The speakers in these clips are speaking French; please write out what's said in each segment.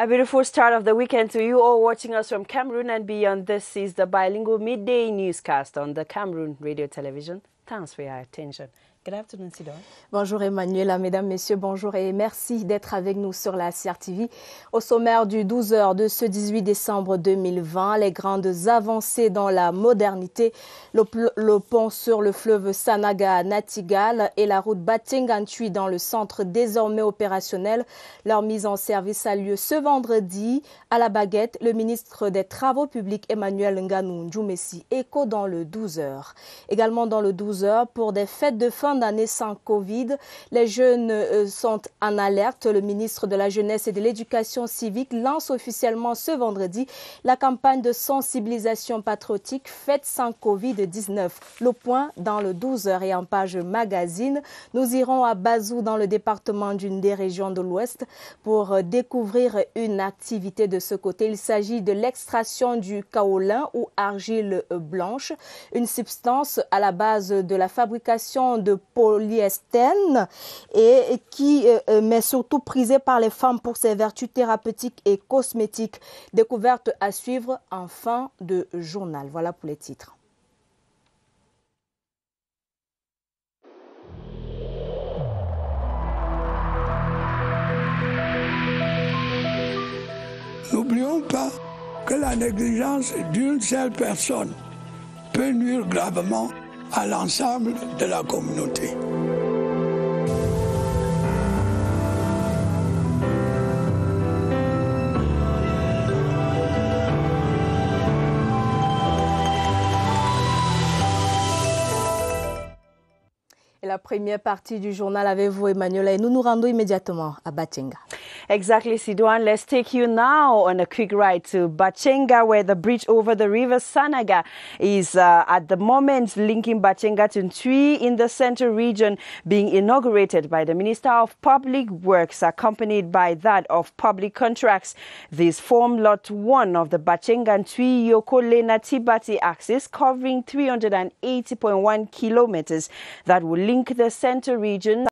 A beautiful start of the weekend to you all watching us from Cameroon and beyond. This is the bilingual midday newscast on the Cameroon Radio Television. Thanks for your attention. Good afternoon, Sidon. Bonjour Emmanuela, mesdames, messieurs, bonjour et merci d'être avec nous sur la CRTV. Au sommaire du 12h de ce 18 décembre 2020, les grandes avancées dans la modernité, le pont sur le fleuve Sanaga à Natigal et la route Batenga-Ntui dans le centre désormais opérationnel. Leur mise en service a lieu ce vendredi à la baguette. Le ministre des Travaux publics Emmanuel Nganou Ndjoumessi écho dans le 12h. Également dans le 12h, pour des fêtes de fin d'année sans Covid. Les jeunes sont en alerte. Le ministre de la Jeunesse et de l'Éducation civique lance officiellement ce vendredi la campagne de sensibilisation patriotique Fête sans Covid-19. Le point dans le 12h et en page magazine. Nous irons à Bazou dans le département d'une des régions de l'Ouest pour découvrir une activité de ce côté. Il s'agit de l'extraction du kaolin ou argile blanche, une substance à la base de la fabrication de polyestène et qui mais surtout prisée par les femmes pour ses vertus thérapeutiques et cosmétiques. Découverte à suivre en fin de journal. Voilà pour les titres. N'oublions pas que la négligence d'une seule personne peut nuire gravement à l'ensemble de la communauté. Et la première partie du journal avec vous, Emmanuel, et nous nous rendons immédiatement à Batenga. Exactly, Sidouane. Let's take you now on a quick ride to Batenga, where the bridge over the river Sanaga is at the moment linking Batenga to Ntui in the central region, being inaugurated by the Minister of Public Works, accompanied by that of Public Contracts. This form Lot 1 of the Batenga-Ntui Yoko-Lena Tibati axis, covering 380.1 kilometers that will link the central region,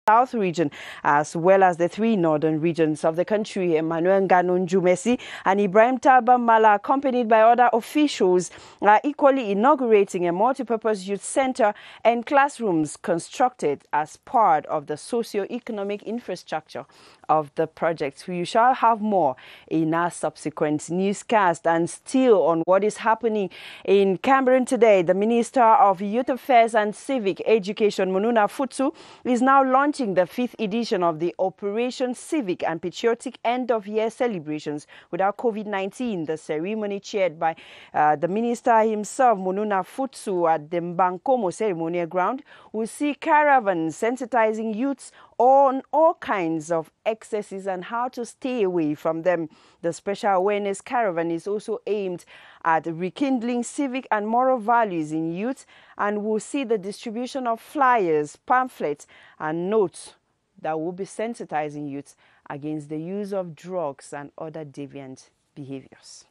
South region, as well as the three northern regions of the country. Emmanuel Nganou Ndjoumessi and Ibrahim Talba Mala, accompanied by other officials, are equally inaugurating a multipurpose youth center and classrooms constructed as part of the socio-economic infrastructure of the project. We shall have more in our subsequent newscast. And still on what is happening in Cameroon today, the Minister of Youth Affairs and Civic Education, Monuna Futsu, is now launching the 5th edition of the Operation Civic and Patriotic End-of-Year Celebrations without COVID-19. The ceremony, chaired by the Minister himself, Monuna Futsu, at the Mbankomo Ceremonial Ground, will see caravans sensitizing youths on all kinds of excesses and how to stay away from them. The special awareness caravan is also aimed at rekindling civic and moral values in youth and will see the distribution of flyers, pamphlets, and notes that will be sensitizing youth against the use of drugs and other deviant behaviors.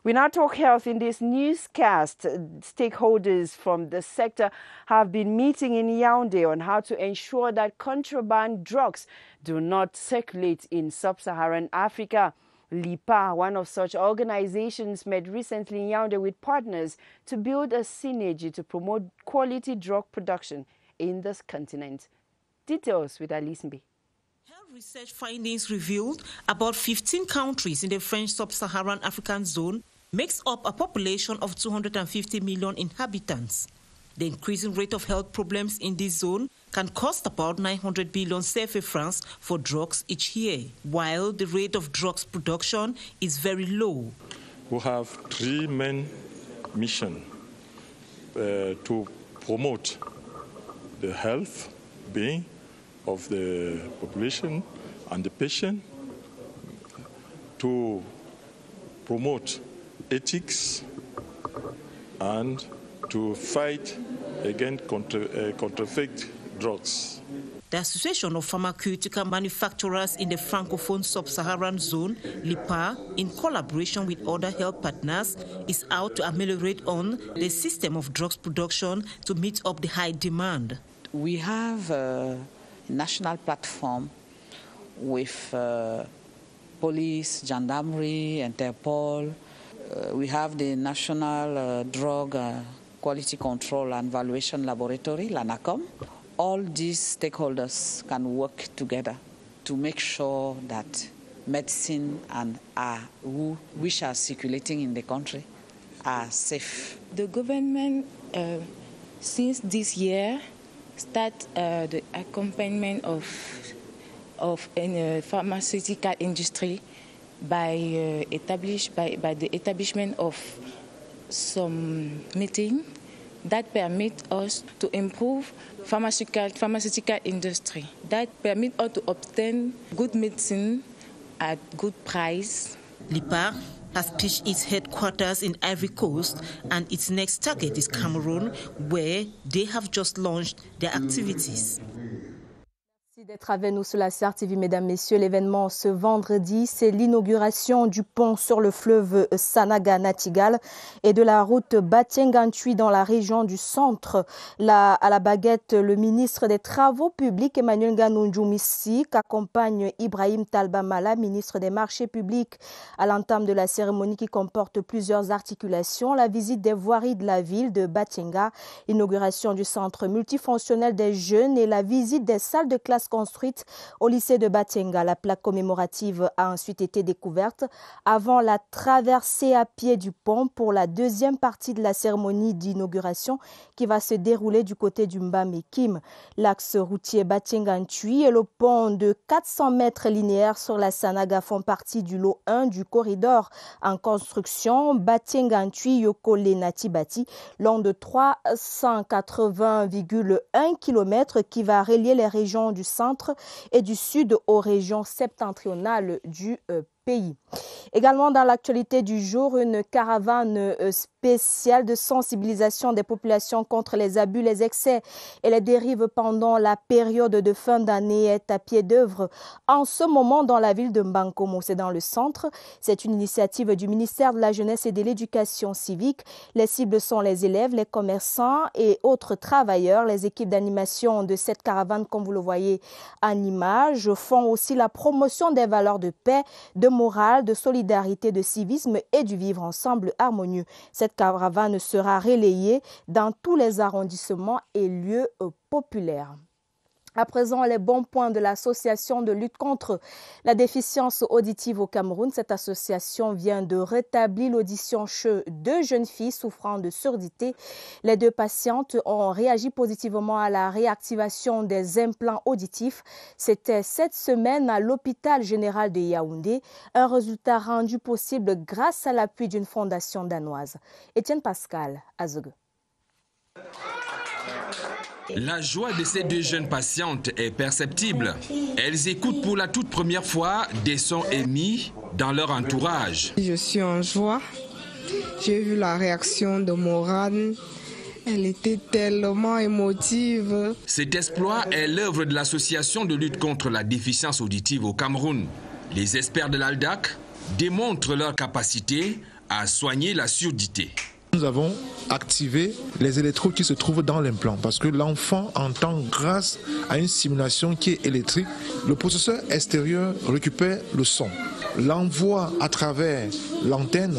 We now talk health in this newscast. Stakeholders from the sector have been meeting in Yaoundé on how to ensure that contraband drugs do not circulate in sub-Saharan Africa. LIPA, one of such organizations, met recently in Yaoundé with partners to build a synergy to promote quality drug production in this continent. Details with Alice Mbe. Research findings revealed about 15 countries in the French sub-Saharan African zone makes up a population of 250 million inhabitants. The increasing rate of health problems in this zone can cost about 900 billion CFA francs for drugs each year, while the rate of drugs production is very low. We have three main missions to promote the health being of the population and the patient, to promote ethics, and to fight against counterfeit drugs. The Association of Pharmaceutical Manufacturers in the Francophone Sub-Saharan Zone, LIPA, in collaboration with other health partners, is out to ameliorate on the system of drugs production to meet up the high demand. We have a national platform with police, gendarmerie, Interpol. We have the National Drug Quality Control and Valuation Laboratory, l'ANACOM. All these stakeholders can work together to make sure that medicine and which are circulating in the country are safe. The government, since this year, start the accompaniment of pharmaceutical industry by the establishment of some meeting that permit us to improve pharmaceutical industry, that permit us to obtain good medicine at good price. LIPAR has pitched its headquarters in Ivory Coast, and its next target is Cameroon, where they have just launched their activities. Merci d'être avec nous sur la CRTV, mesdames, messieurs. L'événement ce vendredi, c'est l'inauguration du pont sur le fleuve Sanaga-Natigal et de la route Batiengantui dans la région du centre. À la baguette, le ministre des Travaux publics, Emmanuel Ganondjoumissi, accompagne Ibrahim Talbamala, ministre des Marchés publics, à l'entame de la cérémonie qui comporte plusieurs articulations. La visite des voiries de la ville de Batienga, l'inauguration du centre multifonctionnel des jeunes et la visite des salles de classe construite au lycée de Batienga. La plaque commémorative a ensuite été découverte avant la traversée à pied du pont pour la deuxième partie de la cérémonie d'inauguration qui va se dérouler du côté du Mbamé-Kim. L'axe routier Batienga-Ntui et le pont de 400 mètres linéaires sur la Sanaga font partie du lot 1 du corridor en construction Batienga-Ntui-Yokole-Natibati, long de 380,1 km qui va relier les régions du centre et du sud aux régions septentrionales du pays. Également dans l'actualité du jour, une caravane spéciale de sensibilisation des populations contre les abus, les excès et les dérives pendant la période de fin d'année est à pied d'œuvre en ce moment dans la ville de Mbankomo. C'est dans le centre. C'est une initiative du ministère de la Jeunesse et de l'Éducation civique. Les cibles sont les élèves, les commerçants et autres travailleurs. Les équipes d'animation de cette caravane, comme vous le voyez en image, font aussi la promotion des valeurs de paix, de morale, de solidarité, de civisme et du vivre ensemble harmonieux. Cette caravane sera relayée dans tous les arrondissements et lieux populaires. À présent, les bons points de l'association de lutte contre la déficience auditive au Cameroun. Cette association vient de rétablir l'audition chez 2 jeunes filles souffrant de surdité. Les 2 patientes ont réagi positivement à la réactivation des implants auditifs. C'était cette semaine à l'hôpital général de Yaoundé. Un résultat rendu possible grâce à l'appui d'une fondation danoise. Étienne Pascal, Azogue. La joie de ces 2 jeunes patientes est perceptible. Elles écoutent pour la toute première fois des sons émis dans leur entourage. Je suis en joie. J'ai vu la réaction de Morane. Elle était tellement émotive. Cet exploit est l'œuvre de l'association de lutte contre la déficience auditive au Cameroun. Les experts de l'ALDAC démontrent leur capacité à soigner la surdité. Nous avons activé les électrodes qui se trouvent dans l'implant parce que l'enfant entend grâce à une stimulation qui est électrique. Le processeur extérieur récupère le son, l'envoie à travers l'antenne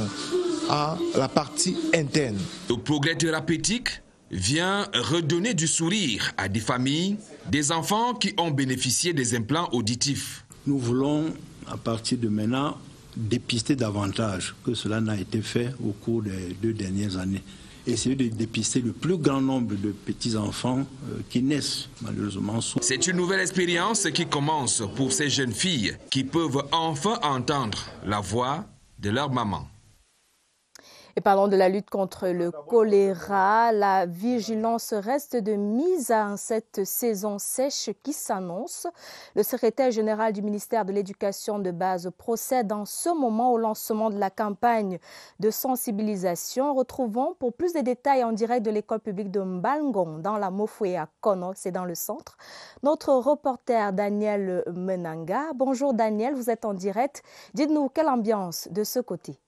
à la partie interne. Le progrès thérapeutique vient redonner du sourire à des familles, des enfants qui ont bénéficié des implants auditifs. Nous voulons, à partir de maintenant, dépister davantage que cela n'a été fait au cours des 2 dernières années. Essayer de dépister le plus grand nombre de petits-enfants qui naissent malheureusement sourds. C'est une nouvelle expérience qui commence pour ces jeunes filles qui peuvent enfin entendre la voix de leur maman. Et parlons de la lutte contre le choléra. La vigilance reste de mise en cette saison sèche qui s'annonce. Le secrétaire général du ministère de l'Éducation de base procède en ce moment au lancement de la campagne de sensibilisation. Retrouvons pour plus de détails en direct de l'école publique de Mbalngong dans la Mofoué à Kono, c'est dans le centre. Notre reporter Daniel Menanga. Bonjour Daniel, vous êtes en direct. Dites-nous quelle ambiance de ce côté?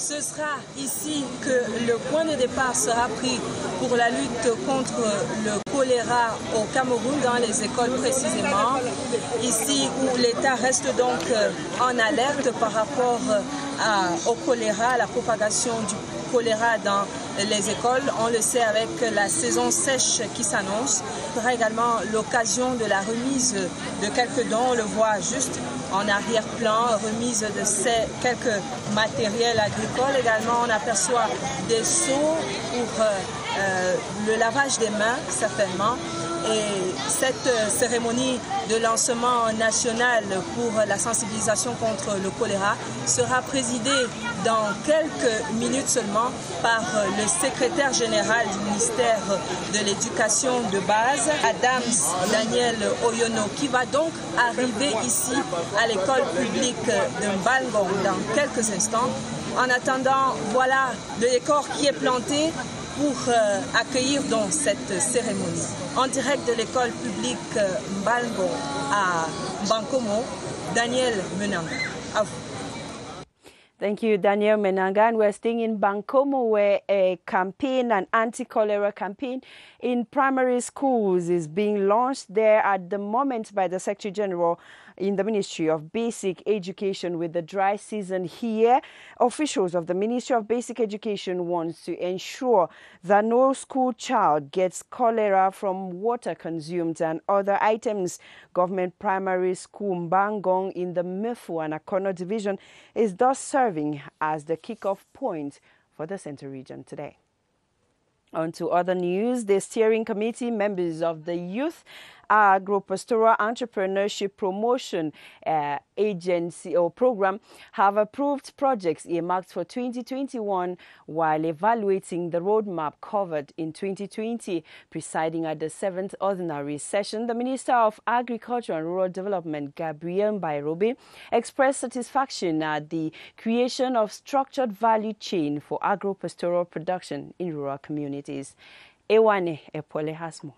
Ce sera ici que le point de départ sera pris pour la lutte contre le choléra au Cameroun, dans les écoles précisément. Ici où l'État reste donc en alerte par rapport au choléra, à la propagation du choléra dans les écoles. On le sait avec la saison sèche qui s'annonce. Ce sera également l'occasion de la remise de quelques dons. On le voit juste en arrière-plan, remise de quelques matériels agricoles. Également, on aperçoit des seaux pour le lavage des mains, certainement. Et cette cérémonie de lancement national pour la sensibilisation contre le choléra sera présidée dans quelques minutes seulement par le secrétaire général du ministère de l'Éducation de base, Adams Daniel Oyono, qui va donc arriver ici à l'école publique de Mbangong dans quelques instants. En attendant, voilà le décor qui est planté pour accueillir donc cette cérémonie. En direct de l'école publique Mbangong à Bankomo, Daniel Menanga. À vous. Thank you, Daniel Menanga. And we're staying in Bankomo, where a campaign, an anti-cholera campaign in primary schools is being launched there at the moment by the Secretary General in the Ministry of Basic Education. With the dry season here, officials of the Ministry of Basic Education want to ensure that no school child gets cholera from water consumed and other items. Government Primary School Mbangong in the Mefu and Akono Division is thus serving as the kickoff point for the Central Region today. On to other news, the steering committee members of the Youth Agro-Pastoral Entrepreneurship Promotion Agency or Program have approved projects earmarked for 2021 while evaluating the roadmap covered in 2020. Presiding at the 7th Ordinary Session, the Minister of Agriculture and Rural Development, Gabriel Mbairobe, expressed satisfaction at the creation of structured value chain for agro-pastoral production in rural communities. Ewane Epole has more.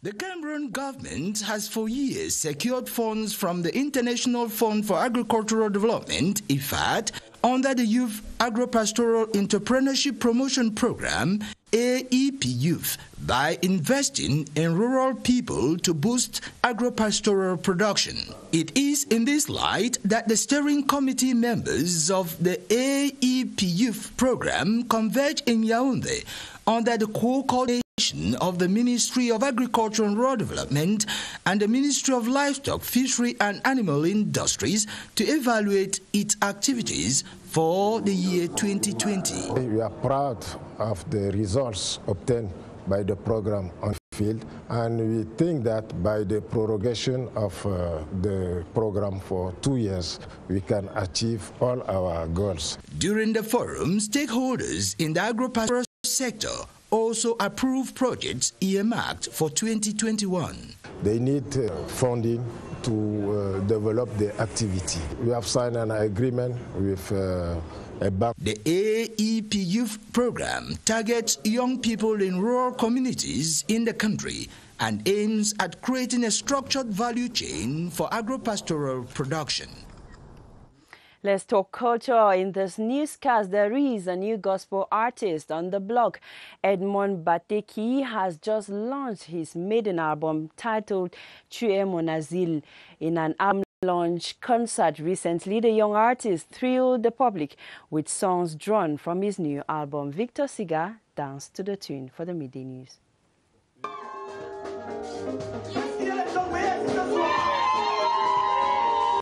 The Cameroon government has for years secured funds from the International Fund for Agricultural Development, IFAD, under the Youth Agro-Pastoral Entrepreneurship Promotion Program, AEP Youth, by investing in rural people to boost agro-pastoral production. It is in this light that the steering committee members of the AEP Youth program converge in Yaoundé under the co-coordination of the Ministry of Agriculture and Rural Development and the Ministry of Livestock, Fishery and Animal Industries to evaluate its activities for the year 2020. We are proud of the results obtained by the program on the field, and we think that by the prorogation of the program for 2 years, we can achieve all our goals. During the forum, stakeholders in the agro-pastoral sector also approved projects earmarked for 2021. They need funding to develop the activity. We have signed an agreement with a bank. The AEP Youth Program targets young people in rural communities in the country and aims at creating a structured value chain for agro-pastoral production. Let's talk culture. In this newscast, there is a new gospel artist on the block. Edmond Bateki has just launched his maiden album titled Tue Monazil. In an album launch concert recently, the young artist thrilled the public with songs drawn from his new album. Victor Siga danced to the tune for the Midday News.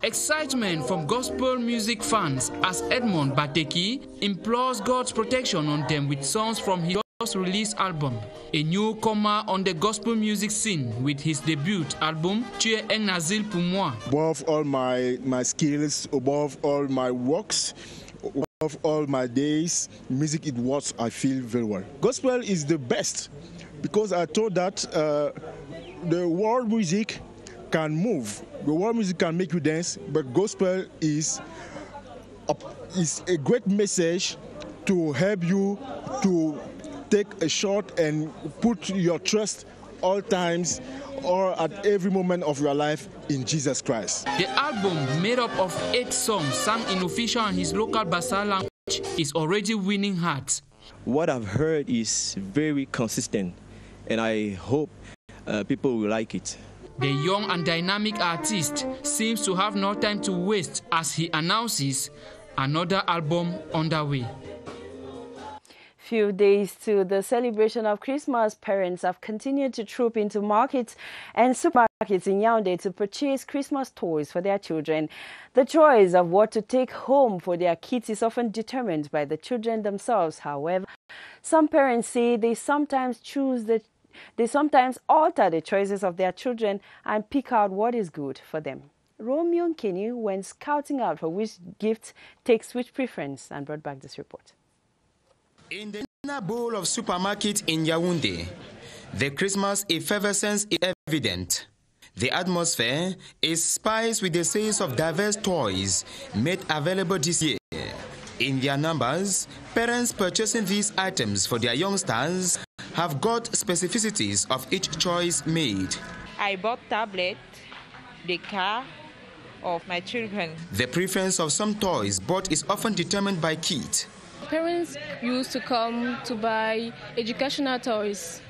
Excitement from gospel music fans as Edmond Bateki implores God's protection on them with songs from his just-released album. A newcomer on the gospel music scene with his debut album, Tu es un asile pour moi. Above all my skills, above all my works, above all my days, music is what I feel very well. Gospel is the best because I thought that the world music can move. The world music can make you dance, but gospel is a great message to help you to take a shot and put your trust all times or at every moment of your life in Jesus Christ. The album, made up of 8 songs sung in official and his local Bassa language, is already winning hearts. What I've heard is very consistent, and I hope people will like it. The young and dynamic artist seems to have no time to waste as he announces another album underway. Few days to the celebration of Christmas, parents have continued to troop into markets and supermarkets in Yaoundé to purchase Christmas toys for their children. The choice of what to take home for their kids is often determined by the children themselves. However, some parents say they sometimes alter the choices of their children and pick out what is good for them. Romeo Kenny went scouting out for which gift takes which preference and brought back this report. In the inner bowl of supermarket in Yaoundé, the Christmas effervescence is evident. The atmosphere is spiced with the sales of diverse toys made available this year. In their numbers, parents purchasing these items for their youngsters have got specificities of each choice made. I bought tablet, the car of my children. The preference of some toys bought is often determined by kids. Parents used to come to buy educational toys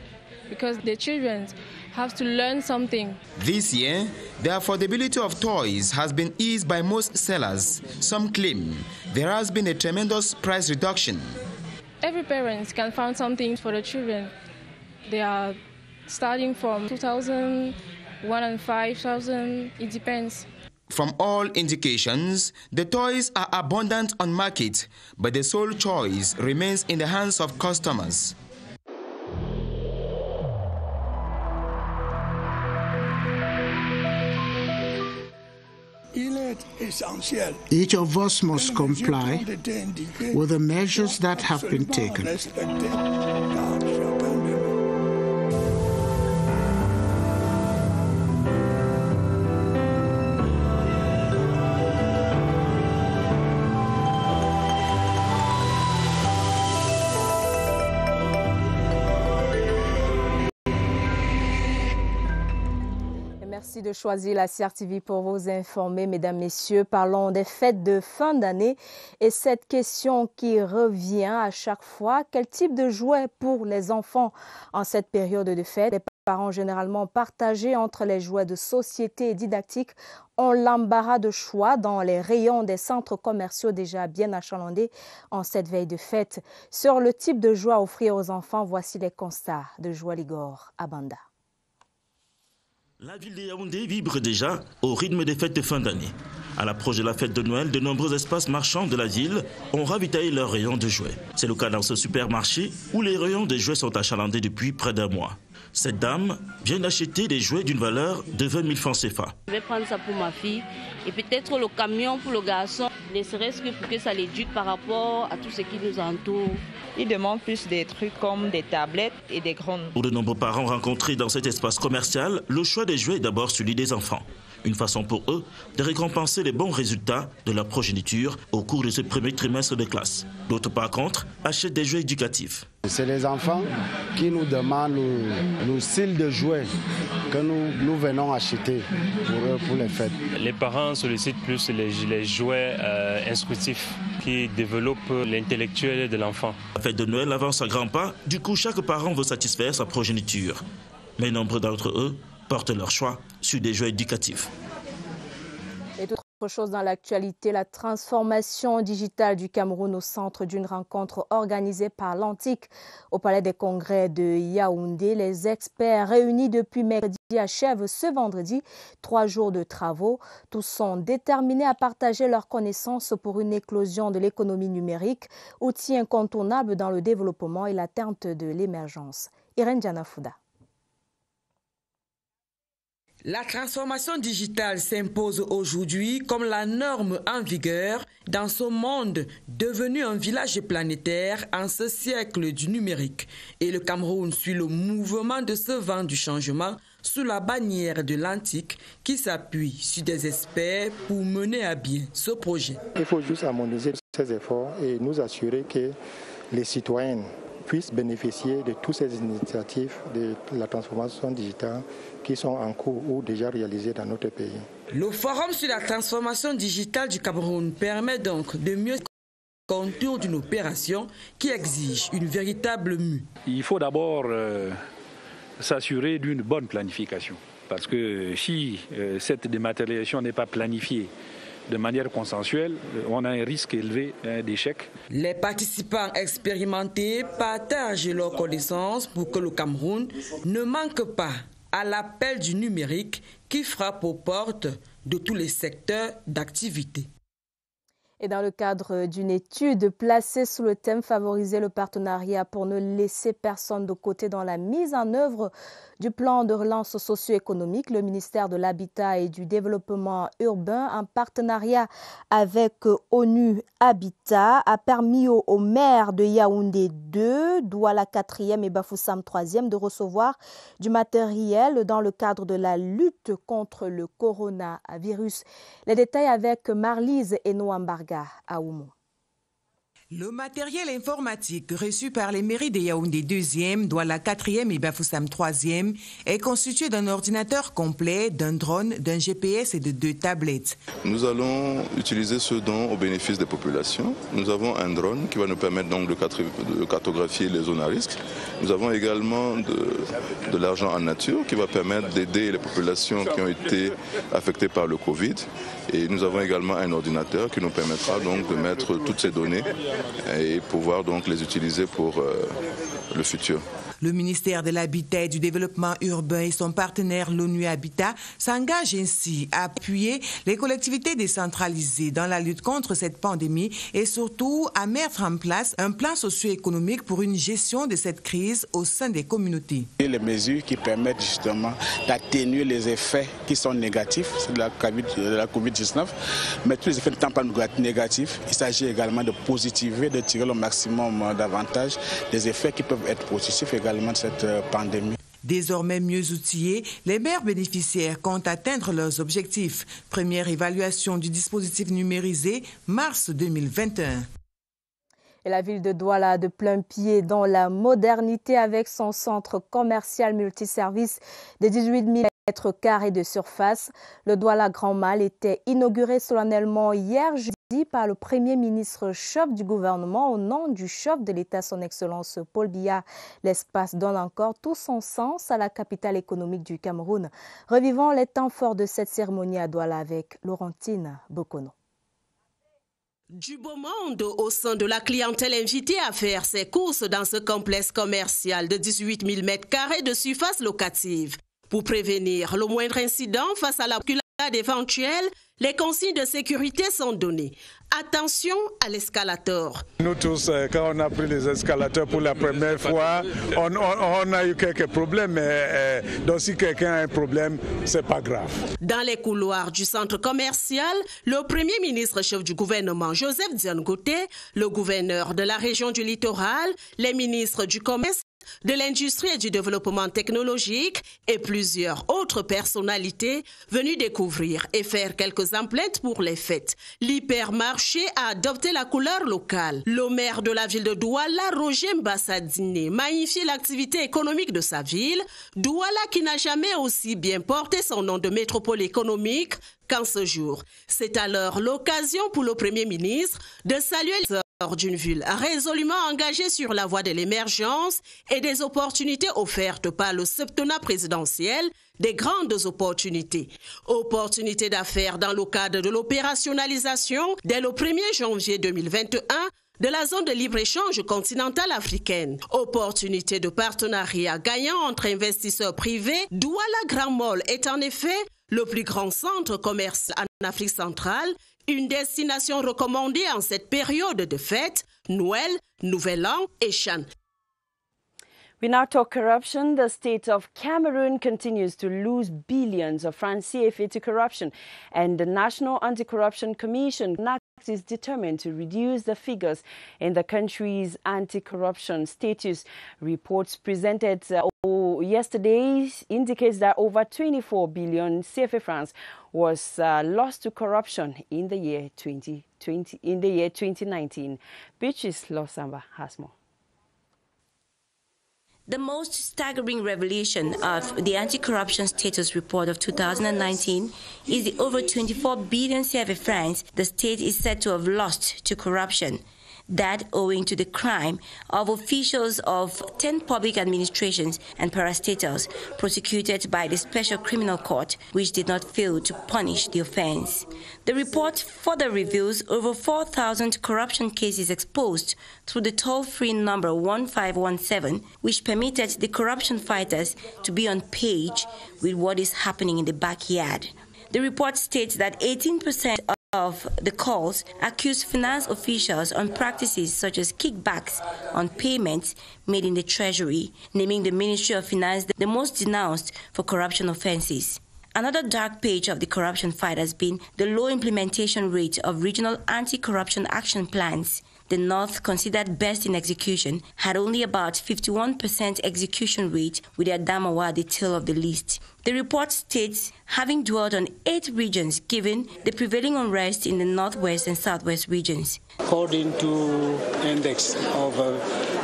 because the children have to learn something. This year, the affordability of toys has been eased by most sellers. Some claim there has been a tremendous price reduction. Every parent can find something for the children. They are starting from 2,000, 1,000 and 5,000, it depends. From all indications, the toys are abundant on market, but the sole choice remains in the hands of customers. Each of us must comply with the measures that have been taken. Merci de choisir la CRTV pour vous informer, mesdames, messieurs. Parlons des fêtes de fin d'année et cette question qui revient à chaque fois. Quel type de jouet pour les enfants en cette période de fête? Les parents généralement partagés entre les jouets de société et didactiques ont l'embarras de choix dans les rayons des centres commerciaux déjà bien achalandés en cette veille de fête. Sur le type de jouet à offrir aux enfants, voici les constats de Joël Igor à Banda. La ville de Yaoundé vibre déjà au rythme des fêtes de fin d'année. À l'approche de la fête de Noël, de nombreux espaces marchands de la ville ont ravitaillé leurs rayons de jouets. C'est le cas dans ce supermarché où les rayons de jouets sont achalandés depuis près d'un mois. Cette dame vient d'acheter des jouets d'une valeur de 20 000 francs CFA. Je vais prendre ça pour ma fille et peut-être le camion pour le garçon, ne serait-ce que pour que ça l'éduque par rapport à tout ce qui nous entoure. Ils demandent plus des trucs comme des tablettes et des grandes. Pour de nombreux parents rencontrés dans cet espace commercial, le choix des jouets est d'abord celui des enfants. Une façon pour eux de récompenser les bons résultats de leur progéniture au cours de ce premier trimestre de classe. D'autres, par contre, achètent des jouets éducatifs. C'est les enfants qui nous demandent le style de jouets que nous venons acheter pour les fêtes. Les parents sollicitent plus les jouets instructifs qui développent l'intellectuel de l'enfant. La fête de Noël avance à grands pas, du coup chaque parent veut satisfaire sa progéniture. Mais nombreux d'entre eux portent leur choix sur des jouets éducatifs. Et autre chose dans l'actualité, la transformation digitale du Cameroun au centre d'une rencontre organisée par l'Antique au Palais des Congrès de Yaoundé. Les experts réunis depuis mercredi achèvent ce vendredi 3 jours de travaux. Tous sont déterminés à partager leurs connaissances pour une éclosion de l'économie numérique, outil incontournable dans le développement et l'atteinte de l'émergence. Irène Janafouda. La transformation digitale s'impose aujourd'hui comme la norme en vigueur dans ce monde devenu un village planétaire en ce siècle du numérique. Et le Cameroun suit le mouvement de ce vent du changement sous la bannière de l'Antique qui s'appuie sur des experts pour mener à bien ce projet. Il faut juste harmoniser ces efforts et nous assurer que les citoyens puissent bénéficier de toutes ces initiatives de la transformation digitale qui sont en cours ou déjà réalisées dans notre pays. Le Forum sur la transformation digitale du Cameroun permet donc de mieux contour d'une opération qui exige une véritable mue. Il faut d'abord s'assurer d'une bonne planification. Parce que si cette dématérialisation n'est pas planifiée de manière consensuelle, on a un risque élevé d'échec. Les participants expérimentés partagent leurs connaissances pour que le Cameroun ne manque pas à l'appel du numérique qui frappe aux portes de tous les secteurs d'activité. Et dans le cadre d'une étude placée sous le thème « Favoriser le partenariat pour ne laisser personne de côté dans la mise en œuvre du plan de relance socio-économique », le ministère de l'Habitat et du Développement urbain, en partenariat avec ONU Habitat, a permis aux maires de Yaoundé 2, Douala 4e et Bafoussam 3e de recevoir du matériel dans le cadre de la lutte contre le coronavirus. Les détails avec Marlise Eno-Ambarga à Oumou. Le matériel informatique reçu par les mairies de Yaoundé 2e, Douala 4e et Bafoussam 3e est constitué d'un ordinateur complet, d'un drone, d'un GPS et de 2 tablettes. Nous allons utiliser ce don au bénéfice des populations. Nous avons un drone qui va nous permettre donc de cartographier les zones à risque. Nous avons également de l'argent en nature qui va permettre d'aider les populations qui ont été affectées par le Covid. Et nous avons également un ordinateur qui nous permettra donc de mettre toutes ces données et pouvoir donc les utiliser pour le futur. Le ministère de l'Habitat et du Développement urbain et son partenaire l'ONU Habitat s'engagent ainsi à appuyer les collectivités décentralisées dans la lutte contre cette pandémie et surtout à mettre en place un plan socio-économique pour une gestion de cette crise au sein des communautés. Et les mesures qui permettent justement d'atténuer les effets qui sont négatifs de la COVID-19, mais tous les effets n'étant pas négatifs, il s'agit également de positiver, de tirer le maximum d'avantages des effets qui peuvent être positifs également de cette pandémie. Désormais mieux outillés, les maires bénéficiaires comptent atteindre leurs objectifs. Première évaluation du dispositif numérisé, mars 2021. Et la ville de Douala de plein pied dans la modernité avec son centre commercial multiservice de 18 000 mètres carrés de surface. Le Douala Grand Mal était inauguré solennellement hier jeudi par le Premier ministre chef du gouvernement au nom du chef de l'État, son Excellence Paul Biya. L'espace donne encore tout son sens à la capitale économique du Cameroun. Revivons les temps forts de cette cérémonie à Douala avec Laurentine Bokono. Du beau monde au sein de la clientèle invitée à faire ses courses dans ce complexe commercial de 18 000 mètres carrés de surface locative. Pour prévenir le moindre incident face à la reculade éventuelle, les consignes de sécurité sont données. Attention à l'escalator. Nous tous, quand on a pris les escalators pour la première fois, on a eu quelques problèmes. Donc si quelqu'un a un problème, c'est pas grave. Dans les couloirs du centre commercial, le Premier ministre chef du gouvernement, Joseph Diangote, le gouverneur de la région du littoral, les ministres du commerce, de l'industrie et du développement technologique et plusieurs autres personnalités venues découvrir et faire quelques emplettes pour les fêtes. L'hypermarché a adopté la couleur locale. Le maire de la ville de Douala, Roger Mbassadine, magnifie l'activité économique de sa ville. Douala qui n'a jamais aussi bien porté son nom de métropole économique qu'en ce jour. C'est alors l'occasion pour le Premier ministre de saluer les d'une ville résolument engagée sur la voie de l'émergence et des opportunités offertes par le septennat présidentiel, des grandes opportunités. Opportunités d'affaires dans le cadre de l'opérationnalisation dès le 1er janvier 2021 de la zone de libre-échange continentale africaine. Opportunités de partenariat gagnant entre investisseurs privés. Douala Grand Mall est en effet le plus grand centre commercial en Afrique centrale, une destination recommandée en cette période de fête, Noël, Nouvel An et Chan. We now talk corruption. The state of Cameroon continues to lose billions of francs CFA to corruption, and the National Anti-Corruption Commission is determined to reduce the figures in the country's anti-corruption status. Reports presented yesterday indicates that over 24 billion CFA francs was lost to corruption in the year 2019. Beatrice Losamba has more. The most staggering revelation of the Anti-Corruption Status Report of 2019 is the over 24 billion CFA francs the state is said to have lost to corruption. That owing to the crime of officials of 10 public administrations and parastatals prosecuted by the Special Criminal Court, which did not fail to punish the offense. The report further reveals over 4,000 corruption cases exposed through the toll-free number 1517, which permitted the corruption fighters to be on page with what is happening in the backyard. The report states that 18% of the calls accuse finance officials on practices such as kickbacks on payments made in the Treasury, naming the Ministry of Finance the most denounced for corruption offenses. Another dark page of the corruption fight has been the low implementation rate of regional anti-corruption action plans. The North, considered best in execution, had only about 51% execution rate, with Adamawa the tail of the list. The report states, having dwelt on 8 regions given the prevailing unrest in the northwest and southwest regions. According to index of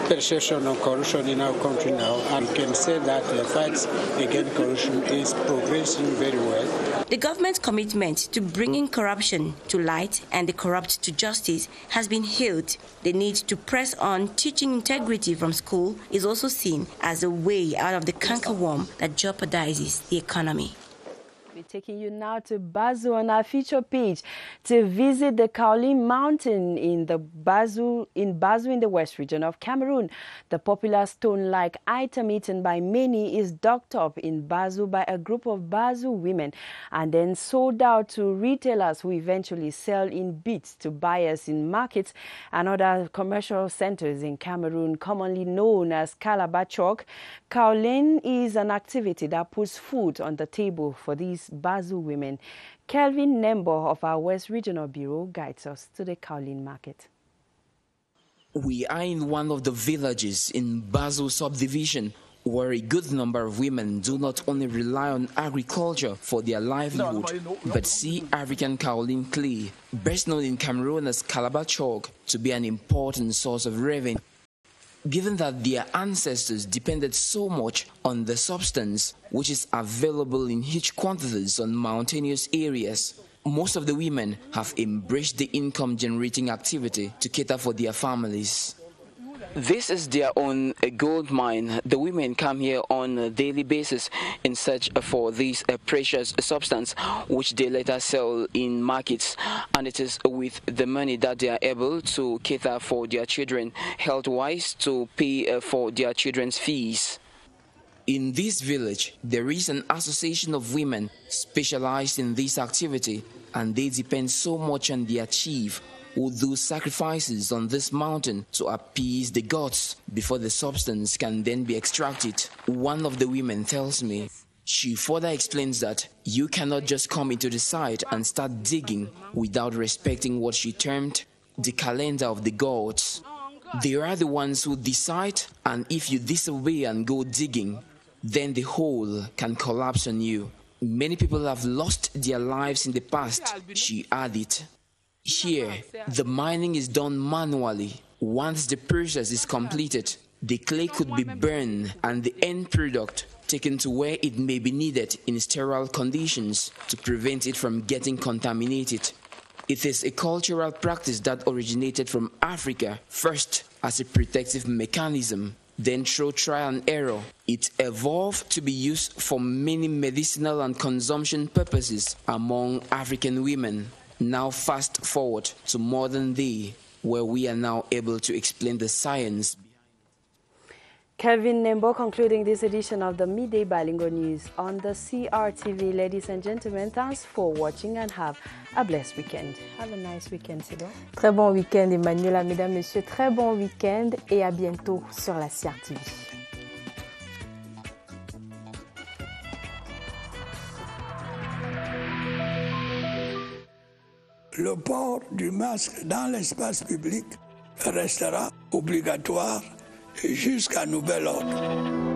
perception of corruption in our country now, I can say that the fight against corruption is progressing very well. The government's commitment to bringing corruption to light and the corrupt to justice has been hailed. The need to press on teaching integrity from school is also seen as a way out of the cankerworm that jeopardizes the economy. We're taking you now to Bazu on our feature page to visit the Kaolin Mountain in Bazu in the west region of Cameroon. The popular stone-like item eaten by many is dug up in Bazu by a group of Bazu women and then sold out to retailers who eventually sell in bits to buyers in markets and other commercial centers in Cameroon, commonly known as Calabash. Kaolin is an activity that puts food on the table for these Bazu women. Kelvin Nembo of our West Regional Bureau guides us to the Kaolin market. We are in one of the villages in Bazu subdivision where a good number of women do not only rely on agriculture for their livelihood, but see African kaolin clay, best known in Cameroon as Calabash, to be an important source of revenue. Given that their ancestors depended so much on the substance, which is available in huge quantities on mountainous areas, most of the women have embraced the income-generating activity to cater for their families. This is their own gold mine. The women come here on a daily basis in search for this precious substance, which they later sell in markets. And it is with the money that they are able to cater for their children health-wise, to pay for their children's fees. In this village, there is an association of women specialized in this activity, and they depend so much on their chief, who do sacrifices on this mountain to appease the gods before the substance can then be extracted. One of the women tells me, she further explains that you cannot just come into the site and start digging without respecting what she termed the calendar of the gods. They are the ones who decide, and if you disobey and go digging, then the whole can collapse on you. Many people have lost their lives in the past, she added. Here, the mining is done manually. Once the process is completed, the clay could be burned and the end product taken to where it may be needed in sterile conditions to prevent it from getting contaminated. It is a cultural practice that originated from Africa, first as a protective mechanism, then through trial and error. It evolved to be used for many medicinal and consumption purposes among African women. Now fast forward to modern day, where we are now able to explain the science. Kelvin Nembo concluding this edition of the Midday Bilingual News on the CRTV. Ladies and gentlemen, thanks for watching and have a blessed weekend. Have a nice weekend, Sylvain. Très bon week-end, Emmanuela, mesdames, messieurs. Très bon week-end et à bientôt sur la CRTV. Le port du masque dans l'espace public restera obligatoire jusqu'à nouvel ordre.